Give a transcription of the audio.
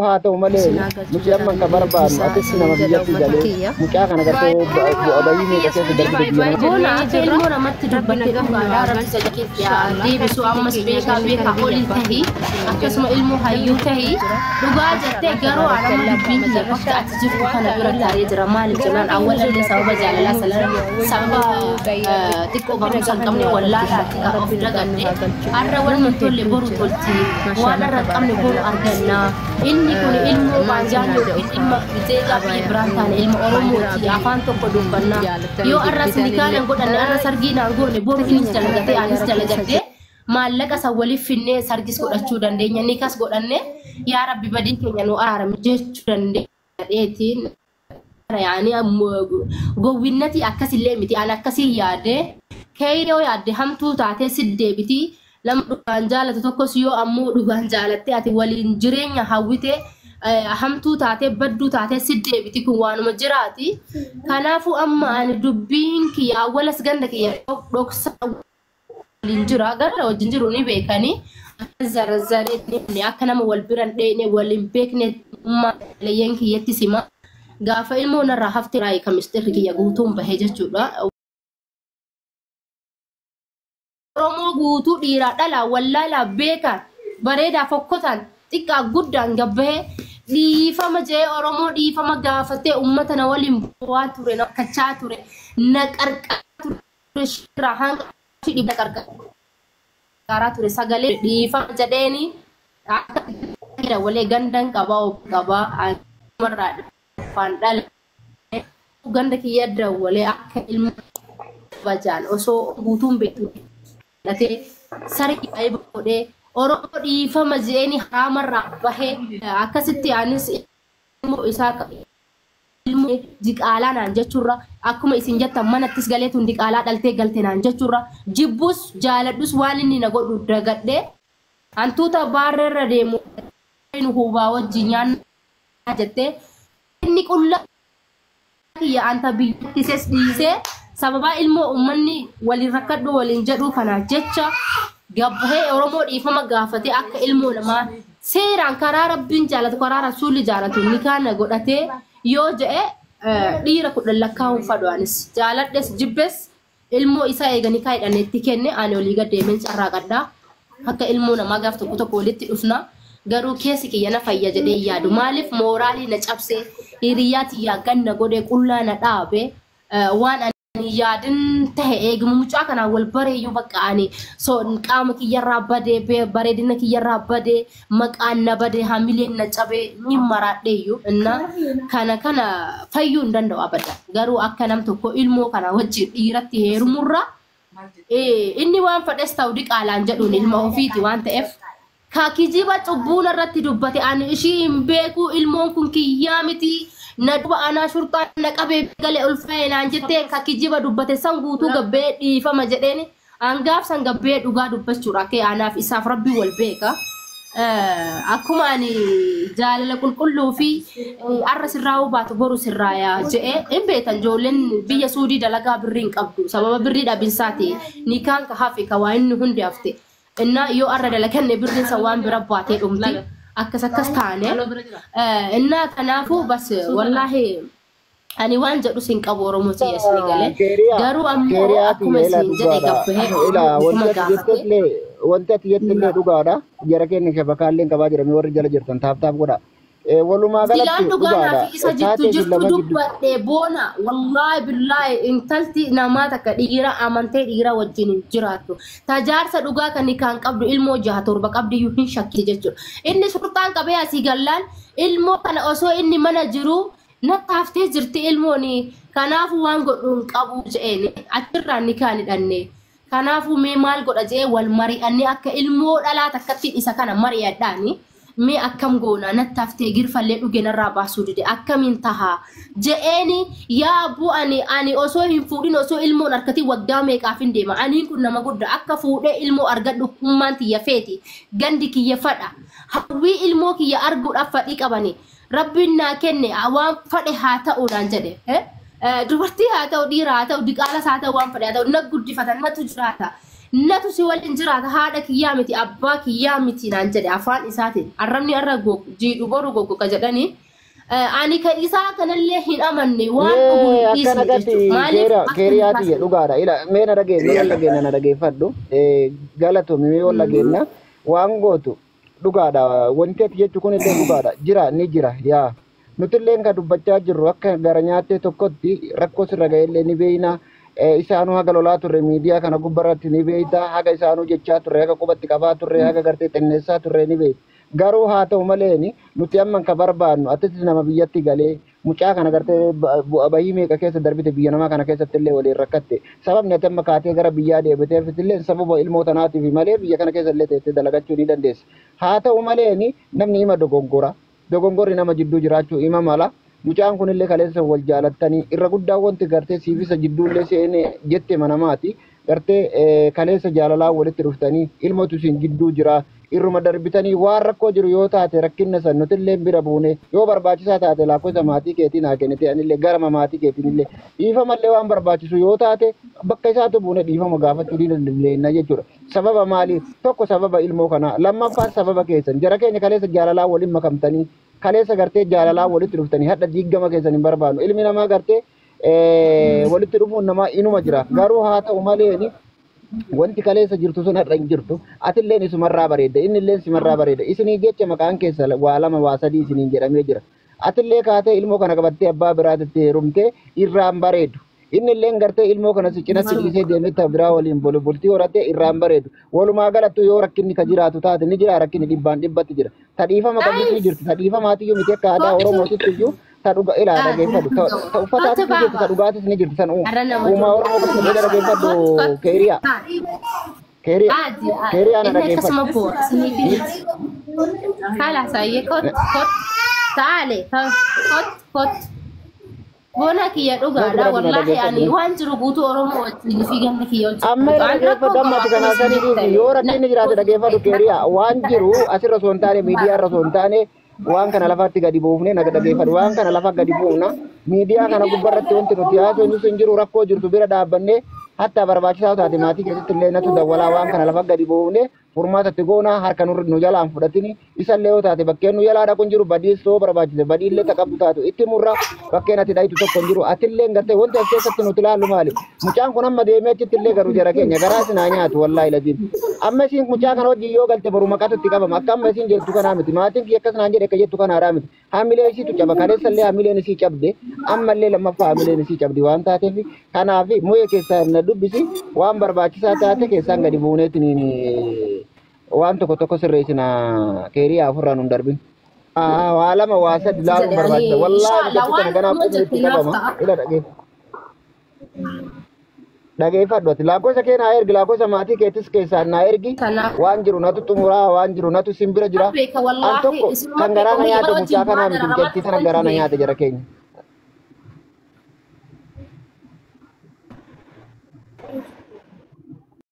هاتو ملي مجيء من كبربان أتسنا ما بيجي جالي مجيء كنا كتو بأبيني كتير بدري بونا المورا ما تدبنا كفارا رب سجكت يا دي بسوا أمس بيكا بيكا أولي تهي أكسم علمه هيو تهي رجاج تجارو على ما بين لبقت أتجف كنا برا جرمال جنان أولا اللي سبب جال لا سلام سبب تكو برمسان كمني ولا تكا أفضل جنة أروّل من طول برو طولتي وانا رقمني برو أرجعنا إني كل علمه بانجانو علم بتيجا بيبرانتان علم أروموتي أفان تقدم بنا يو الرأس نكال نقول أن الرأس سرقينا نقول نبور فينس جلجتي أنس جلجتي مالك أسوالي فيني سرقيس قد أشودن دنيا نيكاس قد أني يا ربي بدين كنيا نو أرام جيش شودن دنيا يعني قوينتي أكسي لمتي أنا أكسي ياده كيرو ياده هم تو تعطي سد بتي لما رجانجالة تتوكسيو أمو رجانجالة تأتي والإنجرين يهويته هم تو تعطي بدو تعطي سد بتي كوانو مجراتي كنافو أما أنا دبين كي أول سجندك يا روكس الإنجرا قال لو جنجروني بيكاني زرزرتني أكنا مولبران ديني والإمبيكني ما لينكي يتسمع قافا إلمو نرى هفتي راي كمستركي يقوتون بهجة جورا رومو قوتو ديرا دالا ولا لا بيكا بريدا فوكوتان تيكا قدان قبه دي فما جاي رومو دي فما قافتي أمتنا والإمبواتوري نكتشاتوري نكاركاتوري شراحان شدي نكاركاتوري ساقالي دي فما جديني أكا ولي غندن قبا مراد فاندال ganda kiyadra wale akka ilmu bajaan osoo guutuun beektu late sari ay bode oromo dhiifama jeeni haramarra bahe akkasitti anis ilmu isaa ilmu diqaalaa naan jechurra akkuma isin jettan manattis galeetun diqaalaa dhaltee galte naan jechurra jibbus jaaladhus waan inni na godhu dagadhe antuuta baarreerra deemu nu hubaa wajji nyaan jette inni qulla ya anta biyyatti ses dhiise sababa ilmoo ummanni walin rakkadhu walin jedhu kana jecha gabbahee oromoo dhiifama gaafate akka ilmoo namaa seeraan karaa rabbiin jaalatu karaa rasuulli jaalatu nikaana godhatee yoo je'e dhiira kudhan lakkaa'uun fadhaanis jaaladhes jibbes ilmoo isaa eeganii kaayidhaneetti kenne ani olii gadeemeen carraa qaddaa akka ilmoo namaa gaaf tokko walitti dhufna garuu keessi kiyyana fayya jedhee yaadu maaliif mooraalii na cabse hiriyaati yaa ganna godhee qullaa na dhaabe waan ani yaadin tahe eegumu mucaa kana wal bareeyyuu bakka ani so qaama kiyyarraa badee bareedina kiyyarraa badee maqaan na badee hamileen na cabee ni maraadheeyyuu inna kana fayyuu hin danda'u abada garuu akka nam tokko ilmoo kana wajjin dhiiratti heerumurra inni waan fadhes ta'u diqaalaan jedhuun ilma ofiiti waan ta'eef kakijiba cubbuuna irratti dubbate ani ishiin beeku ilmoon kun kiyyaa miti nadba ana shurtaan naqabee galee ulfeenaan jettee kakijiba dubbate san guutuu gabbee dhiifama jedheeni angaaf san gabbee dhugaa dubbachuudha kee anaaf isaaf rabbi wal beeka akkuma ani jaalala qulqulluu fi arra sirraa hubaatu boru sirraa yaa je'e hin beekan ijoolleen biyya suudii dalagaa birriin qabdu sababa birrii dhabinsaati nikaan ka hafe ka waa inni hundi hafte إنّا يو أرد لكن نبردين سوام برباطي أمتي أكسكس تاني إنّا كنافو بس والله أنا وان جدو سينك أبو رموتي يسني قالي دارو أمو أكو مسين جدي قبه وانت تيتلي دوغادا جركين نشفكالين كباجر ميور رجال جرتن تاب قدا ولو ما قالت سيلان دوغانا في إسا جدو جرتو دوبات بونا والله بالله انتلتي ناماتك ديغيرا آمانتي ديغيرا وجينين جراتو تجار سدوغا كني كان قبضو إلمو جهاتور بقبضو يوهن شكي ججو إني سلطان كبيا سيغلان إلمو كان أسو إني منا جرو نتافتي جرتي إلموني كانافو وانغو قبو جئيني أتراني كاني داني كانافو ميمال قد أجئي والمري أني أكا إلمو لا تكتين إسا كان مري أداني مي أكم قونا نتافتي غيرفا اللي أجينا الرابع سودي أكم انتها جئني يا أبو أني أسو هنفورين أسو إلمو نركتي وقامي كافين ديما أني كنا ما قد أكا فوري إلمو أرقد لكمانتي يفيتي غندك يفتا حوي إلمو كي يأرقود أفتيك أباني ربنا كني عوام فتي هاتا أولانجده دورتي هاتا ودير هاتا ودقالة هاتا وام فتي هاتا ونقود دي فتن ما تجر هاتا natu si wal injiraata haadha kiyyaa miti abbaa kiyyaa miti naan jedhe afaan isaatiin arrabni arra gogu jiidhu boru gogu ka jedhanii ani ka isaa kanallee hin amanne waan dhugu akkana gati keeriyaati jedhu gaadha ila meena dhageenya dhageeffadhu galatoomii wal dhageenna waan gootu dhugaadha wanti ati jechu kun illee dhugaadha jira ni jira yaa nuti illee kan dubbachaa jirru akka gara nyaattee tokkotti rakkoo sirra ga'e illee ni beeyna isaanuu haga lolaa turre miidiyaa kana gubbarratti ni beeyta haga isaanuu jechaa turre haga qubatti qabaa turre haga gartee xinneessaa turre ni beeyta garuu haa ta'u malee nuti amman ka barbaannu atis nama biyyatti galee mucaa kana gartee bu'a bahii meeqa keessa darbite biyya namaa kana keessatti illee waliin rakkatte sababni ati amma kaatee gara biyyaa deebiteef illee sababa ilmoota naatiif malee biyya kana keessa illee teessee dalagachuu ni dandeessa haa ta'u malee namni hima dogongorri nama jidduu jiraachuu hima mala mucaan kun illee kaleessa wal jaalattanii irra guddaa wanti gartee siifisa jidduu illee seenee jette manamaati gartee kaleessa jaalalaa walitti dhuftanii ilmootu isin jidduu jira irruma darbitanii waan rakkoo jiru yoo taate rakkinna san nuti illee bira buune yoo barbaachisaa taate lakkoofsa maatii keetiin haa kennite anillee gara maatii keetiin illee dhiifamallee waan barbaachisu yoo taate bakka isaatu buune dhiifama gaafachuu ni dandeenya jechuudha. Sababa maaliif tokko sababa ilmoo kana lammaffaan sababa keessan jara keenya kaleessa jaalalaa waliin makamtanii kaleessa gartee jaalalaa walitti dhuftanii hadha diigama keessan hin barbaadu ilmi namaa gartee walitti dhufuun namaa inuma jira garuu haa ta'u malee wanti kaleessa jirtu sun hadha hin jirtu atilleen isumarraa bareedda innilleen simarraa bareedda isinii jecha maqaan keessa waa lama waa sadii isiniin jedhamee jira atillee kaatee ilmoo kana qabattee abbaa biraatitti heerumtee irraan bareedu innilleen gartee ilmoo kana si cinatti dhiisee deemee ta biraa waliin bultii horattee irraan bareedu walumaa galattu yoo rakkinni ka jiraatu taate ni jira rakkinni dhibbaan dhibbatti jira tadhiifama qabdi ni jirtu tadhiifamaatiyyuu miti akka aadaa oromootitti iyyuu tadhuga ila dhageeffadhu ta uffataatti jirtu tadhugaatis ni jirtu san uumaa oromoo keessatti dhageeffadhu keeriyaa na dhageeffadhu kala saayee kot taale kot bona kiyya dhugaadha wallahi ani waan jiru guutuu oromoo wajjin fi ganna kiyya wajjin amma dhageeffadhu amma kana sanii yoo rakkinni jiraate dhageeffadhu keeriyaa waan jiru asirra osoo hin taane miidiyaa irra osoo hin taane waan kana lafatti gadi buufne naga dhageeffadhu waan kana lafa gadi buufna miidiyaa kana gubbarratti wanti nuti haasofnu sun jiru rakkoo jirtu bira dhaabbanne hatta barbaachisaa taate maatii keessatti illee natu dawwalaa waan kana lafa gadi buufne furmaatatti goona harka nu jalaan fudhatini isallee yoo taate bakkeen nu jalaa dhaquun jiru badii soo barbaachise badii illee taqabdu taatu itti murra bakkeen ati dhayitu tokko hin jiru atillee gartee wanti as keessatti nuti ilaallu maali mucaan kun amma deemee achitti illee garuu jara keenya garaa sinaa nyaatu wallaahi laziin amma isiin mucaa kana hojii yoo galte baru maqatu itti qabama akka amma isiin jettu kanaa miti maatiin kiyya akkas naan jedhe akka jettu kanaadhaa miti hamilee isiitu caba kaleessa illee hamileen isii cabde amma illee lammaffaa hamileen isii cabdi waan taateef kanaaf mu'ee keessaa na dubbisi waan barbaachisaa taate keessaan gadi buuneetiin waan tokko sirreessina keeriyaa ofirraa nun darbin. Waa lama waa sadi laaluun barbaachisa. Wallaahi jechuun kana ganaaf itti qabama. Ila dhageeffadhu ati lakkoofsa kee naa ergi lakkoofsa maatii keetis keessaan naa ergi waan jiru natu xumuraa waan jiru natu simbira jira. An tokko kan garaana nyaate mucaa kanaa miti biqiltii sana garaana nyaate jara keenya.